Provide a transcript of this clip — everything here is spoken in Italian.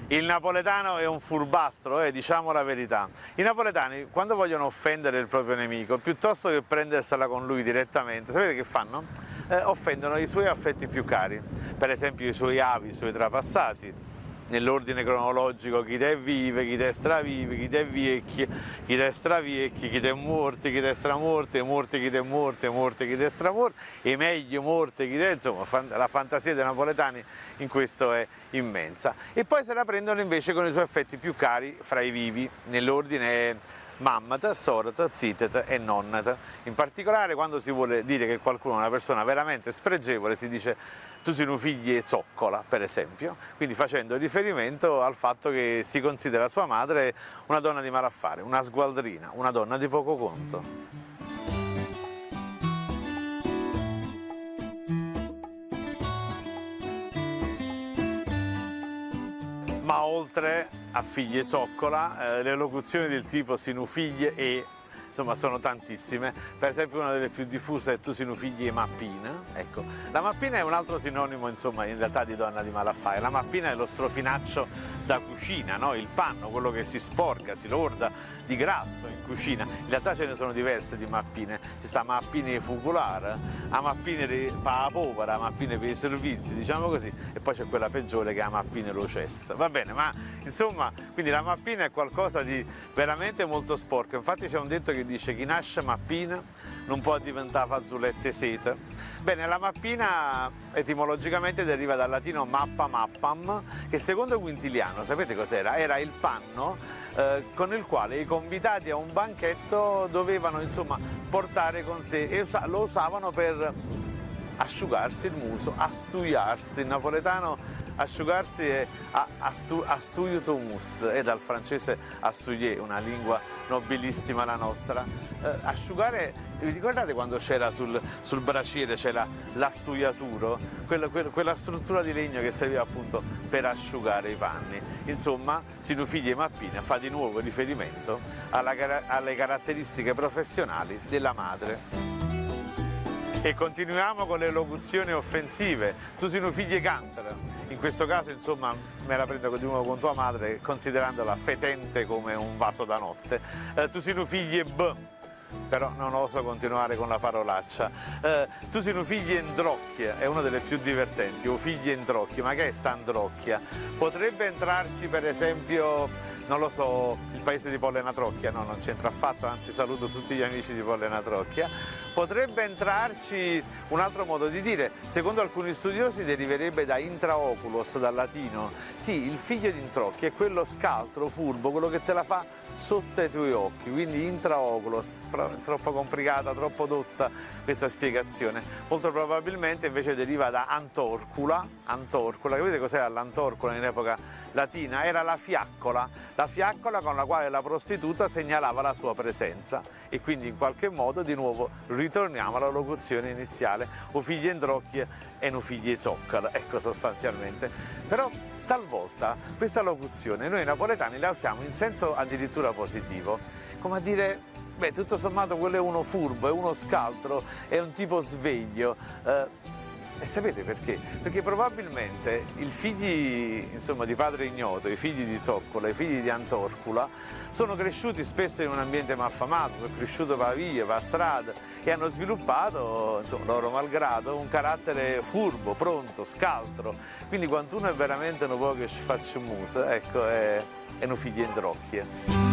Il napoletano è un furbastro, diciamo la verità. I napoletani, quando vogliono offendere il proprio nemico, piuttosto che prendersela con lui direttamente, sapete che fanno? Offendono i suoi affetti più cari, per esempio i suoi avi, i suoi trapassati, nell'ordine cronologico: chi te vive, chi te stravive, chi te vecchi, chi te straviecchi, chi te morti, chi te stramorti, morti chi te morti, morti chi te stramorti, e meglio morte chi te, insomma la fantasia dei napoletani in questo è immensa. E poi se la prendono invece con i suoi affetti più cari fra i vivi, nell'ordine mammat, sorat, zitet e nonnat. In particolare, quando si vuole dire che qualcuno è una persona veramente spregevole, si dice tu sei un figlio zoccola, per esempio, quindi facendo riferimento al fatto che si considera sua madre una donna di malaffare, una sgualdrina, una donna di poco conto. Ma oltre a figlie zoccola, le locuzioni del tipo sinu figlie e, insomma, sono tantissime. Per esempio una delle più diffuse è tu sinu figlie mappina. Ecco, la mappina è un altro sinonimo, insomma, in realtà di donna di malaffare. La mappina è lo strofinaccio da cucina, no? Il panno, quello che si sporca, si lorda di grasso in cucina. In realtà ce ne sono diverse di mappine. Ci sta mappine fuculare, a mappine per la povera, a mappine per i servizi, diciamo così, e poi c'è quella peggiore che è a mappine lo cesso. Va bene, ma insomma, quindi la mappina è qualcosa di veramente molto sporco. Infatti c'è un detto che dice chi nasce mappina non può diventare fazzolette sete. Bene, la mappina etimologicamente deriva dal latino mappa mappam, che secondo Quintiliano, sapete cos'era? Era il panno con il quale i convitati a un banchetto dovevano, insomma, portare con sé, e lo usavano per asciugarsi il muso, astuiarsi. In napoletano asciugarsi è astuiutumus, è dal francese astouiller, una lingua nobilissima la nostra. Asciugare, vi ricordate quando c'era sul braciere c'era l'astuiaturo, quella struttura di legno che serviva appunto per asciugare i panni. Insomma, sinu figlie mappina fa di nuovo riferimento alle caratteristiche professionali della madre. E continuiamo con le locuzioni offensive. Tu sei un figlio cantara. In questo caso, insomma, me la prendo di nuovo con tua madre, considerandola fetente come un vaso da notte. Tu sei un figlio b, però non oso continuare con la parolaccia. Tu sei un figlio indrocchia, è una delle più divertenti, o figli indrocchia. Ma che è sta indrocchia? Potrebbe entrarci, per esempio, non lo so, il paese di Pollena Trocchia, no, non c'entra affatto, anzi saluto tutti gli amici di Pollena Trocchia. Potrebbe entrarci un altro modo di dire, secondo alcuni studiosi deriverebbe da intraoculos, dal latino. Sì, il figlio di Introcchia è quello scaltro, furbo, quello che te la fa sotto ai tuoi occhi, quindi intraoculos, troppo complicata, troppo dotta questa spiegazione. Molto probabilmente invece deriva da antorcula, capite cos'era l'antorcula in epoca latina? Era la fiaccola con la quale la prostituta segnalava la sua presenza, e quindi in qualche modo di nuovo ritorniamo alla locuzione iniziale, o figlie indrocchie e nu figlie zoccola, ecco, sostanzialmente. Però talvolta questa locuzione noi napoletani la usiamo in senso addirittura positivo, come a dire, beh, tutto sommato quello è uno furbo, è uno scaltro, è un tipo sveglio. E sapete perché? Perché probabilmente i figli, insomma, di padre ignoto, i figli di zoccola, i figli di antorcula, sono cresciuti spesso in un ambiente malfamato, sono cresciuti per vie, per strada, e hanno sviluppato, insomma, loro malgrado, un carattere furbo, pronto, scaltro. Quindi quando uno è veramente un po' che ci faccia musa, ecco, è un figlio in trocchia.